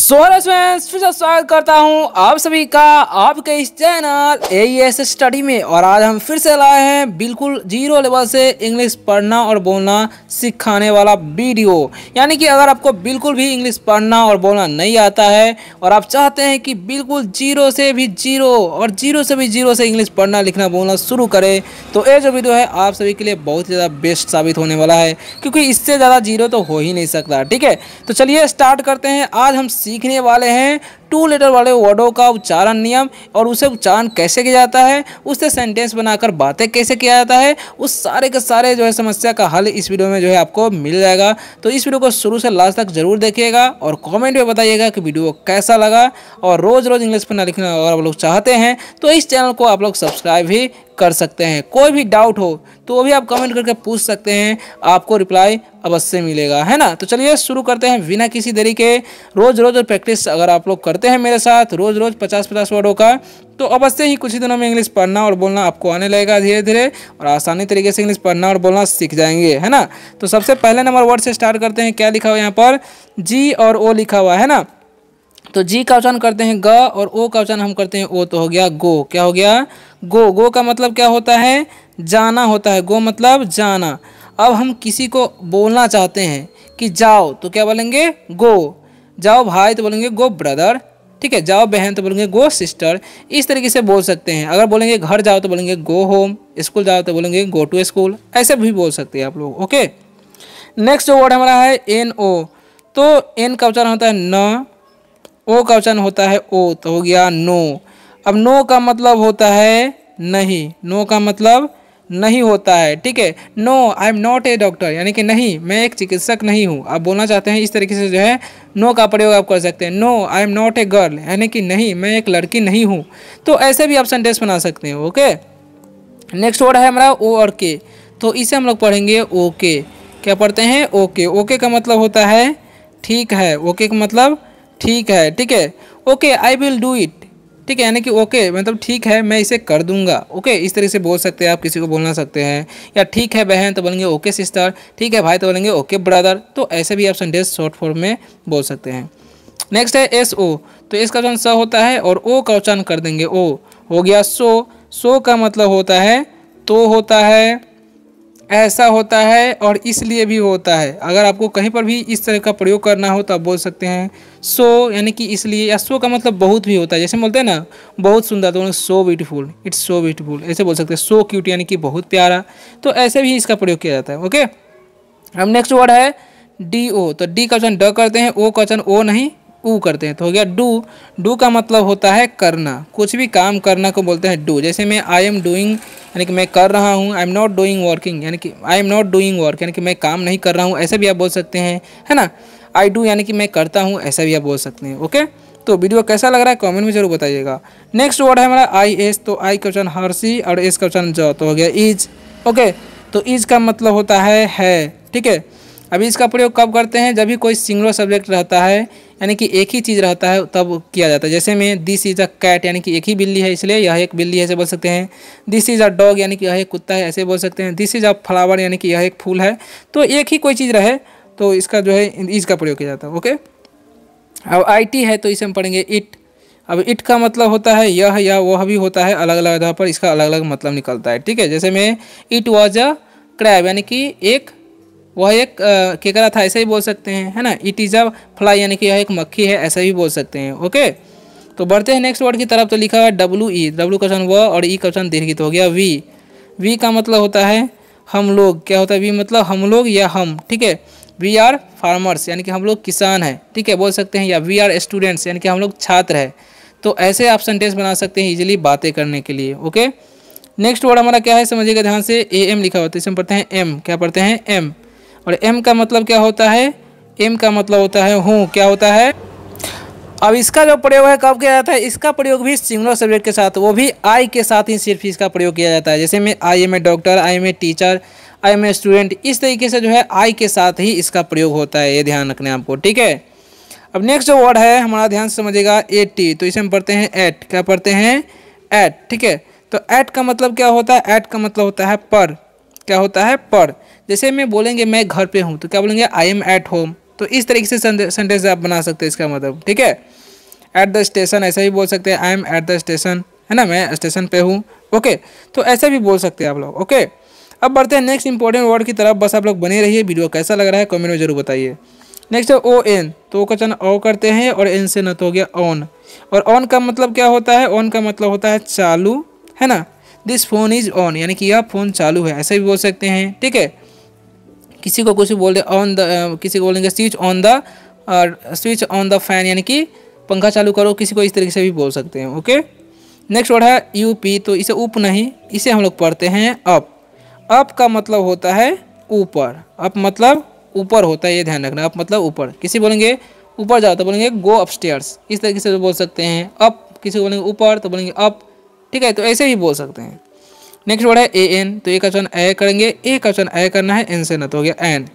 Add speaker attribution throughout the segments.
Speaker 1: Friends फिर से स्वागत करता हूं आप सभी का आपके इस चैनल AES स्टडी में। और आज हम फिर से लाए हैं बिल्कुल जीरो लेवल से इंग्लिश पढ़ना और बोलना सिखाने वाला वीडियो। यानी कि अगर आपको बिल्कुल भी इंग्लिश पढ़ना और बोलना नहीं आता है और आप चाहते हैं कि बिल्कुल जीरो से भी जीरो और जीरो से भी जीरो से इंग्लिश पढ़ना लिखना बोलना शुरू करें, तो ये जो वीडियो है आप सभी के लिए बहुत ही ज़्यादा बेस्ट साबित होने वाला है, क्योंकि इससे ज़्यादा जीरो तो हो ही नहीं सकता। ठीक है, तो चलिए स्टार्ट करते हैं। आज हम सीखने वाले हैं 2 लेटर वाले वर्डों का उच्चारण नियम और उसे उच्चारण कैसे किया जाता है, उससे सेंटेंस बनाकर बातें कैसे किया जाता है, उस सारे के सारे जो है समस्या का हल इस वीडियो में जो है आपको मिल जाएगा। तो इस वीडियो को शुरू से लास्ट तक जरूर देखिएगा और कमेंट में बताइएगा कि वीडियो कैसा लगा। और रोज रोज इंग्लिश पढ़ना लिखना अगर आप लोग चाहते हैं तो इस चैनल को आप लोग सब्सक्राइब भी कर सकते हैं। कोई भी डाउट हो तो वो भी आप कमेंट करके पूछ सकते हैं, आपको रिप्लाई अवश्य मिलेगा, है ना। तो चलिए शुरू करते हैं बिना किसी देरी के। रोज रोज प्रैक्टिस अगर आप लोग करते हैं मेरे साथ रोज रोज 50-50 वर्डों का, तो अवश्य ही कुछ ही दिनों में इंग्लिश पढ़ना और बोलना आपको आने लगेगा धीरे धीरे, और आसानी तरीके से इंग्लिश पढ़ना और बोलना सीख जाएंगे, है ना। तो सबसे पहले नंबर वर्ड से स्टार्ट करते हैं। क्या लिखा हुआ है यहाँ पर? जी और ओ लिखा हुआ है ना। तो जी का उच्चारण करते हैं ग और ओ का उच्चारण हम करते हैं ओ, तो हो गया गो। क्या हो गया? गो। गो का मतलब क्या होता है? जाना होता है। गो मतलब जाना। अब हम किसी को बोलना चाहते हैं कि जाओ, तो क्या बोलेंगे? गो। जाओ भाई तो बोलेंगे गो ब्रदर। ठीक है, जाओ बहन तो बोलेंगे गो सिस्टर। इस तरीके से बोल सकते हैं। अगर बोलेंगे घर जाओ तो बोलेंगे गो होम, स्कूल जाओ तो बोलेंगे गो टू स्कूल। ऐसे भी बोल सकते हैं आप लोग। ओके, नेक्स्ट जो वर्ड हमारा है एन ओ। तो एन का उच्चारण होता है न, ओ का उच्चारण होता है ओ, तो हो गया नो। अब नो का मतलब होता है नहीं। नो का मतलब नहीं होता है। ठीक है, no I am not a doctor, यानी कि नहीं मैं एक चिकित्सक नहीं हूँ। आप बोलना चाहते हैं इस तरीके से जो है नो का प्रयोग आप कर सकते हैं। No I am not a girl, यानी कि नहीं मैं एक लड़की नहीं हूँ। तो ऐसे भी आप सेंटेंस बना सकते हैं। ओके, नेक्स्ट वर्ड है हमारा ओ और के। तो इसे हम लोग पढ़ेंगे ओके। क्या पढ़ते हैं? ओके। ओके का मतलब होता है ठीक है। ओके का मतलब ठीक है। ठीक है, okay I will do it. ठीक है, यानी कि ओके मतलब ठीक है मैं इसे कर दूंगा। ओके, इस तरह से बोल सकते हैं आप, किसी को बोलना सकते हैं। या ठीक है बहन तो बोलेंगे ओके सिस्टर। ठीक है भाई तो बोलेंगे ओके ब्रदर। तो ऐसे भी आप सेंटेंस शॉर्ट फॉर्म में बोल सकते हैं। नेक्स्ट है एस ओ। तो एस का उच्चारण स होता है और ओ का उच्चारण कर देंगे ओ, हो गया सो। सो का मतलब होता है तो होता है, ऐसा होता है और इसलिए भी होता है। अगर आपको कहीं पर भी इस तरह का प्रयोग करना हो तो आप बोल सकते हैं सो, यानी कि इसलिए। या सो का मतलब बहुत भी होता है, जैसे बोलते हैं ना बहुत सुंदर तो so beautiful, it's so beautiful, ऐसे बोल सकते हैं। सो क्यूट यानी कि बहुत प्यारा। तो ऐसे भी इसका प्रयोग किया जाता है। ओके, अब नेक्स्ट वर्ड है डी ओ। तो डी का उच्चारण ड करते हैं, ओ का उच्चारण ओ नहीं ऊ करते हैं, तो हो गया डू। डू का मतलब होता है करना, कुछ भी काम करना को बोलते हैं डू। जैसे मैं आई एम डूइंग यानी कि मैं कर रहा हूँ। आई एम नॉट डूइंग वर्किंग, यानी कि आई एम नॉट डूइंग वर्क, यानी कि मैं काम नहीं कर रहा हूँ। ऐसे भी आप बोल सकते हैं, है ना। आई डू यानी कि मैं करता हूँ, ऐसा भी आप बोल सकते हैं। ओके, तो वीडियो कैसा लग रहा है कमेंट में जरूर बताइएगा। नेक्स्ट वर्ड है हमारा आई एस। तो आई का उच्चारण हर्षी और एस का उच्चारण ज, तो हो गया इज। ओके, तो इज का मतलब होता है। ठीक है, अभी इसका प्रयोग कब करते हैं? जब भी कोई सिंगुलर सब्जेक्ट रहता है, यानी कि एक ही चीज़ रहता है, तब किया जाता है। जैसे में दिस इज अ कैट, यानी कि एक ही बिल्ली है इसलिए यह एक बिल्ली है, ऐसे बोल सकते हैं। दिस इज अ डॉग, यानी कि यह एक कुत्ता है, ऐसे बोल सकते हैं। दिस इज अ फ्लावर, यानी कि यह एक फूल है। तो एक ही कोई चीज़ रहे तो इसका जो है इज का प्रयोग किया जाता है। ओके, अब आई टी है तो इसे हम पढ़ेंगे इट। अब इट का मतलब होता है यह या वह भी होता है, अलग अलग जगह पर इसका अलग अलग मतलब निकलता है। ठीक है, जैसे में इट वॉज अ क्रैब, यानी कि वह एक केकड़ा था, ऐसे ही बोल सकते हैं, है ना। इट इज़ अ फ्लाई, यानी कि यह एक मक्खी है, ऐसा भी बोल सकते हैं। ओके, तो बढ़ते हैं नेक्स्ट वर्ड की तरफ। तो लिखा हुआ है डब्ल्यू ई। डब्ल्यू का उच्चारण व और ई का उच्चारण दीर्घित, हो गया वी। वी का मतलब होता है हम लोग। क्या होता है वी? मतलब हम लोग या हम। ठीक है, वी आर फार्मर्स, यानी कि हम लोग किसान हैं। ठीक है, बोल सकते हैं। या वी आर स्टूडेंट्स, यानी कि हम लोग छात्र हैं। तो ऐसे आप सेंटेंस बना सकते हैं इजीली बातें करने के लिए। ओके, नेक्स्ट वर्ड हमारा क्या है समझिएगा ध्यान से। ए एम लिखा होता है, इसे हम पढ़ते हैं एम। क्या पढ़ते हैं? एम। और एम का मतलब क्या होता है? एम का मतलब होता है हूँ। क्या होता है? अब इसका जो प्रयोग है कब किया जाता है? इसका प्रयोग भी सिंगुलर सब्जेक्ट के साथ, वो भी आई के साथ ही सिर्फ इसका प्रयोग किया जाता है। जैसे में I am a doctor, I am a teacher, I am a student, इस तरीके से जो है आई के साथ ही इसका प्रयोग होता है। ये ध्यान रखना है आपको। ठीक है, अब नेक्स्ट जो वर्ड है हमारा ध्यान से समझिएगा ए टी। तो इसे हम पढ़ते हैं एट। क्या पढ़ते हैं? एट। ठीक है, तो एट का मतलब क्या होता है? एट का मतलब होता है पर। क्या होता है? पर। जैसे में बोलेंगे मैं घर पे हूँ तो क्या बोलेंगे? I am at home. तो इस तरीके से सेंटेंस आप बना सकते हैं इसका मतलब, ठीक है। एट द स्टेशन ऐसा भी बोल सकते हैं, I M at the station, है ना, मैं स्टेशन पे हूँ। ओके, तो ऐसा भी बोल सकते हैं आप लोग। ओके, अब बढ़ते हैं नेक्स्ट इंपॉर्टेंट वर्ड की तरफ। बस आप लोग बने रहिए, वीडियो कैसा लग रहा है कमेंट में जरूर बताइए। नेक्स्ट है ओ एन, तो का वचन ओ करते हैं और एन से न तो हो गया ऑन। और ऑन का मतलब क्या होता है? ऑन का मतलब होता है चालू, है ना। दिस फोन इज ऑन, यानी कि यह फोन चालू है, ऐसे भी बोल सकते हैं, ठीक है। किसी को कुछ बोल दे ऑन द, किसी को बोलेंगे स्विच ऑन द फैन, यानी कि पंखा चालू करो, किसी को इस तरीके से भी बोल सकते हैं। ओके, नेक्स्ट वर्ड है यूपी, तो इसे उप नहीं, इसे हम लोग पढ़ते हैं अप। अप का मतलब होता है ऊपर, अप मतलब ऊपर होता है, ये ध्यान रखना। अप मतलब ऊपर, किसी बोलेंगे ऊपर जाओ तो बोलेंगे गो अपस्टेयर्स, इस तरीके से बोल सकते हैं। अप, किसी को बोलेंगे ऊपर तो बोलेंगे अप, ठीक है, तो ऐसे भी बोल सकते हैं। नेक्स्ट वर्ड है ए एन, तो ए का वचन ए करेंगे, ए का वचन ए करना है, एन से न तो हो गया एन।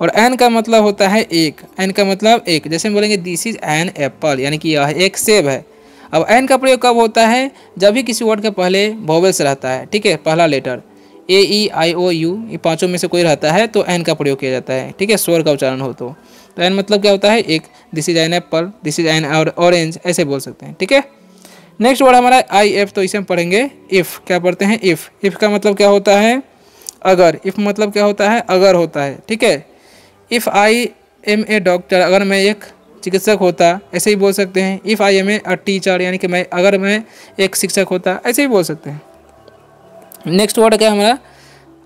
Speaker 1: और एन का मतलब होता है एक, एन का मतलब एक, जैसे हम बोलेंगे दिस इज एन एप्पल, यानी कि यह एक सेब है। अब एन का प्रयोग कब होता है? जब भी किसी वर्ड के पहले वोवेल्स रहता है, ठीक है, पहला letter A E I O you, ये पांचों में से कोई रहता है तो एन का प्रयोग किया जाता है, ठीक है, स्वर का उच्चारण हो तो एन मतलब क्या होता है? एक। This is an apple, this is an orange, ऐसे बोल सकते हैं, ठीक है। नेक्स्ट वर्ड हमारा आई एफ, तो इसे हम पढ़ेंगे इफ़। क्या पढ़ते हैं? इफ़। इफ़ का मतलब क्या होता है? अगर। इफ़ मतलब क्या होता है? अगर होता है, ठीक है। If I am a doctor, अगर मैं एक चिकित्सक होता, ऐसे ही बोल सकते हैं। If I am a teacher, यानी कि अगर मैं एक शिक्षक होता, ऐसे ही बोल सकते हैं। नेक्स्ट वर्ड क्या है हमारा?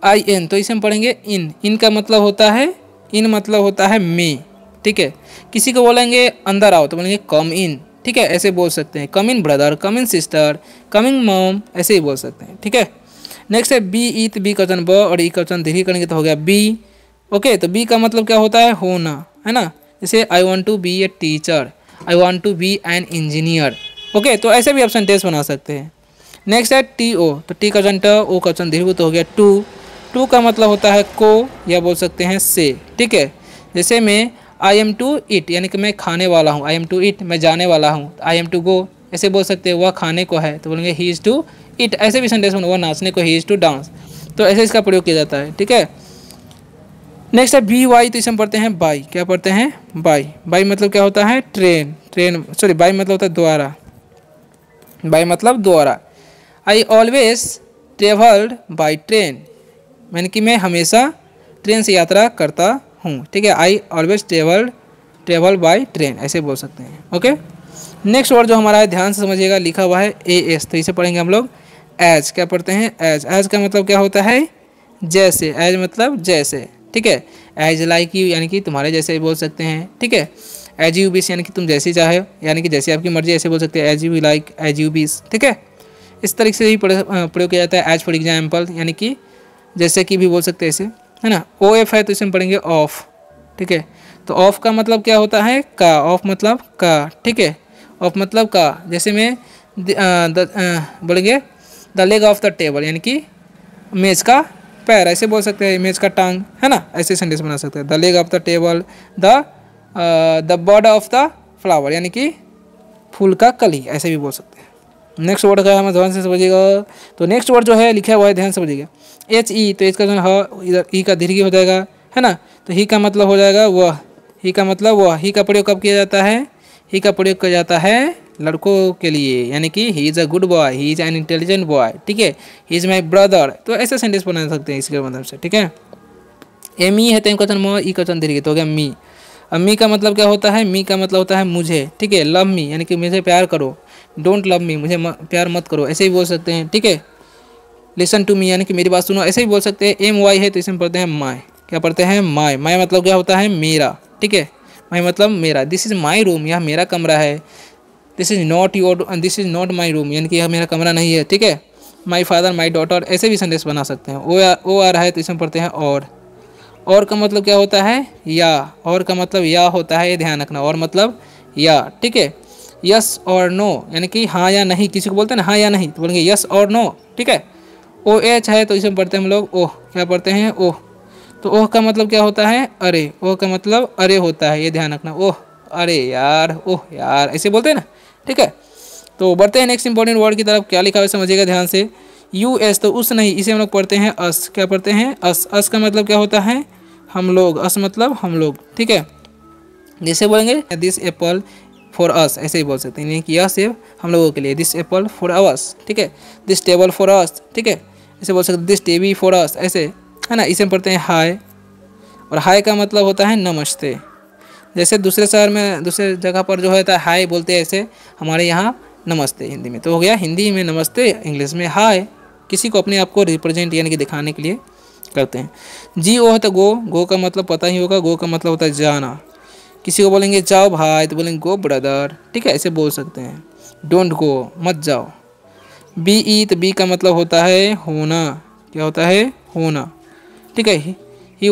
Speaker 1: आई एन, तो इसे हम पढ़ेंगे इन। इन का मतलब होता है, इन मतलब होता है मे, ठीक है। किसी को बोलेंगे अंदर आओ तो बोलेंगे कम इन, ठीक है, ऐसे बोल सकते हैं। Come in brother, come in sister, coming mom, ऐसे ही बोल सकते हैं, ठीक है। नेक्स्ट है बी ईथ, बी का वचन ब और ई का वचन दीर्घ करेंगे तो हो गया बी। ओके, तो बी का मतलब क्या होता है? होना, है ना। जैसे I want to be a teacher, I want to be an engineer. Okay, तो ऐसे भी आप सेंटेंस बना सकते हैं। नेक्स्ट है टी ओ, तो टी का वचन ट, ओ का वचन दीर्घ तो हो गया टू। टू का मतलब होता है को, या बोल सकते हैं से, ठीक है। जैसे मैं आई एम टू ईट, यानी कि मैं खाने वाला हूँ। आई एम टू ईट, मैं जाने वाला हूँ। आई एम टू गो, ऐसे बोल सकते हैं। वह खाने को है तो बोलेंगे ही इज़ टू ईट, ऐसे भी सेंटेंस बना। वह नाचने को, ही इज़ टू डांस, तो ऐसे इसका प्रयोग किया जाता है, ठीक है। नेक्स्ट है बी वाई, तो इसे हम पढ़ते हैं बाई। क्या पढ़ते हैं? बाई। बाई मतलब क्या होता है? ट्रेन। ट्रेन, सॉरी, बाई मतलब होता है द्वारा। बाई मतलब द्वारा। I always travelled by train, यानी कि मैं हमेशा ट्रेन से यात्रा करता हूँ, ठीक है। I always travel by train, ऐसे बोल सकते हैं। ओके, नेक्स्ट वर्ड जो हमारा है, ध्यान से समझिएगा, लिखा हुआ है ए एस, तो इसे पढ़ेंगे हम लोग एज। क्या पढ़ते हैं? एज। एज का मतलब क्या होता है? जैसे। एज मतलब जैसे, ठीक है। एज लाइक यू, यानी कि तुम्हारे जैसे बोल सकते हैं, ठीक है। एज यू बीस, यानी कि तुम जैसे चाहे, यानी कि जैसे आपकी मर्जी, ऐसे बोल सकते हैं। As you like, as you please, ठीक है। इस तरीके से ही प्रयोग किया जाता है। एज फॉर एग्जाम्पल, यानी कि जैसे कि भी बोल सकते हैं ऐसे, है ना। ओ एफ है तो इसे हम पढ़ेंगे ऑफ, ठीक है। तो ऑफ का मतलब क्या होता है? का। ऑफ मतलब का, ठीक है। ऑफ मतलब का। जैसे में बोलेंगे the leg of the table, यानी कि मेज का पैर, ऐसे बोल सकते हैं। मेज का टांग, है ना, ऐसे सेंटेंस बना सकते हैं। The leg of the table, the bird of the flower, यानी कि फूल का कली, ऐसे भी बोल सकते हैं। नेक्स्ट वर्ड का है, ध्यान से समझिएगा। तो नेक्स्ट वर्ड जो है लिखा हुआ है, ध्यान से समझिएगा। एच ई, तो इसका जो इधर ई का दीर्घ हो जाएगा, है ना। तो ही का मतलब हो जाएगा वह। ही का मतलब वह। ही का प्रयोग कब किया जाता है? ही का प्रयोग किया जाता है लड़कों के लिए, यानी कि he is a good boy, he is an intelligent boy, ठीक है। ही इज़ माई ब्रदर, तो ऐसे सेंटेंस बना सकते हैं इसके मतलब से, ठीक है। एम ई है तो इनका वचन म, ई का वचन दीर्घ, तो हो गया मी। अब मी का मतलब क्या होता है? मी का मतलब होता है मुझे, ठीक है। लव मी, यानी कि मुझे प्यार करो। डोंट लव मी, मुझे प्यार मत करो, ऐसे ही बोल सकते हैं, ठीक है। लिसन टू मी, यानी कि मेरी बात सुनो, ऐसे ही बोल सकते हैं। एम वाई है तो इसे हम पढ़ते हैं माई। क्या पढ़ते हैं? माई। माई मतलब क्या होता है? मेरा, ठीक है। माई मतलब मेरा। दिस इज़ माई रूम, यह मेरा कमरा है। This is not my room, यानी कि यह मेरा कमरा नहीं है, ठीक है। माई फादर, माई डॉटर, ऐसे भी सेंटेंस बना सकते हैं। ओ आ रहा है तो इसे हम पढ़ते हैं और का मतलब क्या होता है? या। और का मतलब या होता है, ये ध्यान रखना। और मतलब या, ठीक है। यस और नो, यानी कि हाँ या नहीं, किसी को बोलते हैं ना हाँ या नहीं, तो बोलेंगे यस और नो, ठीक है। ओ एच है तो इसे पढ़ते हैं हम लोग ओह। क्या पढ़ते हैं? ओह। तो ओह का मतलब क्या होता है? अरे। ओह का मतलब अरे होता है, ये ध्यान रखना। ओह, अरे यार, ओह यार, ऐसे बोलते हैं ना, ठीक है। तो बढ़ते हैं नेक्स्ट इंपॉर्टेंट वर्ड की तरफ। क्या लिखा हुआ है समझिएगा ध्यान से। यू एस, तो उस नहीं, इसे हम लोग पढ़ते हैं अस। क्या पढ़ते हैं? अस। अस का मतलब क्या होता है? हम लोग। अस मतलब हम लोग, ठीक है। जैसे बोलेंगे दिस एप्पल फॉर अस, ऐसे ही बोल सकते हैं, यानी कि यह सेब हम लोगों के लिए, दिस एप्पल फॉर अस, ठीक है। दिस टेबल फॉर अस, ठीक है, ऐसे बोल सकते हैं दिस टीवी फॉर अस, ऐसे है ना। इसे हम पढ़ते हैं हाय, और हाय का मतलब होता है नमस्ते। जैसे दूसरे शहर में दूसरे जगह पर जो होता है हाय बोलते हैं, ऐसे हमारे यहाँ नमस्ते हिंदी में। तो हो गया हिंदी में नमस्ते, इंग्लिश में हाय। किसी को अपने आप को रिप्रेजेंट यानी कि दिखाने के लिए करते हैं। जी ओ है तो गो, गो का मतलब पता ही होगा, गो का मतलब होता है जाना। किसी को बोलेंगे जाओ भाई तो बोलेंगे गो ब्रदर, ठीक है, ऐसे बोल सकते हैं। डोंट गो, मत जाओ। बी ई तो बी का मतलब होता है होना, क्या होता है होना, ठीक है। He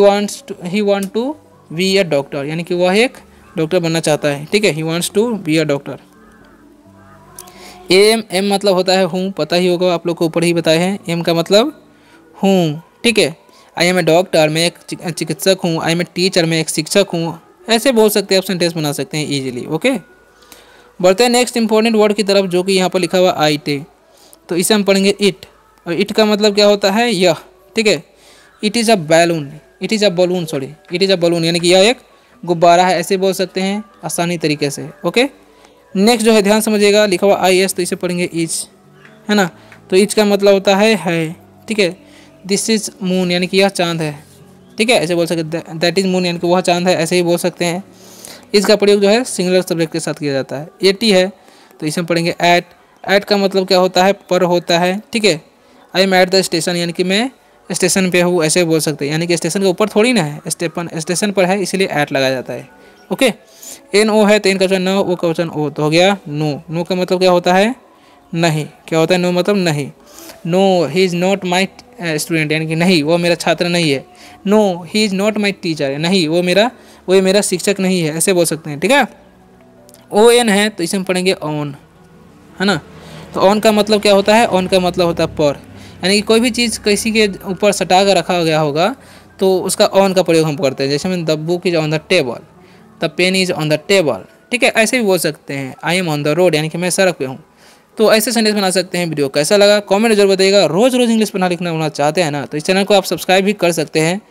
Speaker 1: want to be a doctor, यानी कि वह एक डॉक्टर बनना चाहता है, ठीक है। He wants to be a doctor. Am, am मतलब होता है हूँ, पता ही होगा आप लोग को, ऊपर ही बताए हैं। एम का मतलब हूँ, ठीक है। आई एम ए डॉक्टर, मैं एक चिकित्सक हूँ। आई एम ए टीचर, मैं एक शिक्षक हूँ। ऐसे बोल सकते हैं, आप सेंटेंस बना सकते हैं इजीली, ओके। बढ़ते हैं नेक्स्ट इंपॉर्टेंट वर्ड की तरफ, जो कि यहाँ पर लिखा हुआ आई टे। तो इसे हम पढ़ेंगे इट, और इट का मतलब क्या होता है यह, ठीक है। It is a balloon, it is a balloon, sorry, it is a balloon, यानी कि यह एक गुब्बारा है, ऐसे बोल सकते हैं आसानी तरीके से, ओके। नेक्स्ट जो है ध्यान समझिएगा, लिखा हुआ आई एस, तो इसे पढ़ेंगे इज, है ना। तो इज का मतलब होता है, ठीक है। दिस इज मून, यानी कि यह चांद है, ठीक है, ऐसे बोल सकते हैं। दैट इज मून, यानी कि वह चांद है, ऐसे ही बोल सकते हैं। इसका प्रयोग जो है सिंगुलर सब्जेक्ट के साथ किया जाता है। एटी है तो इसे हम पढ़ेंगे एट, एट का मतलब क्या होता है पर होता है, ठीक है। I am at the station, यानी कि मैं स्टेशन पे हूँ, ऐसे बोल सकते हैं, यानी कि स्टेशन के ऊपर थोड़ी ना है, स्टेशन पर है, इसलिए एट लगाया जाता है, ओके। एन ओ है तो एन का वचन न, ओ का वचन ओ, तो हो गया नो। नो का मतलब क्या होता है नहीं, क्या होता है नो मतलब नहीं। No he is not my student, यानी कि नहीं वो मेरा छात्र नहीं है। No he is not my teacher, नहीं वो मेरा शिक्षक नहीं है, ऐसे बोल सकते हैं, ठीक है। ओ एन है तो इसे हम पढ़ेंगे ऑन, है ना। तो ऑन का मतलब क्या होता है, ऑन का मतलब होता है पर, यानी कि कोई भी चीज़ किसी के ऊपर सटा कर रखा गया होगा तो उसका ऑन का प्रयोग हम करते हैं। जैसे मैं the book is on the table, the pen is on the table, ठीक है, ऐसे भी बोल सकते हैं। I am on the road, यानी कि मैं सड़क पे हूँ। तो ऐसे सेंटेंस बना सकते हैं। वीडियो कैसा लगा कमेंट जरूर बताइएगा। रोज़ रोज़ इंग्लिश पढ़ना लिखना होना चाहते हैं ना, तो इस चैनल को आप सब्सक्राइब भी कर सकते हैं।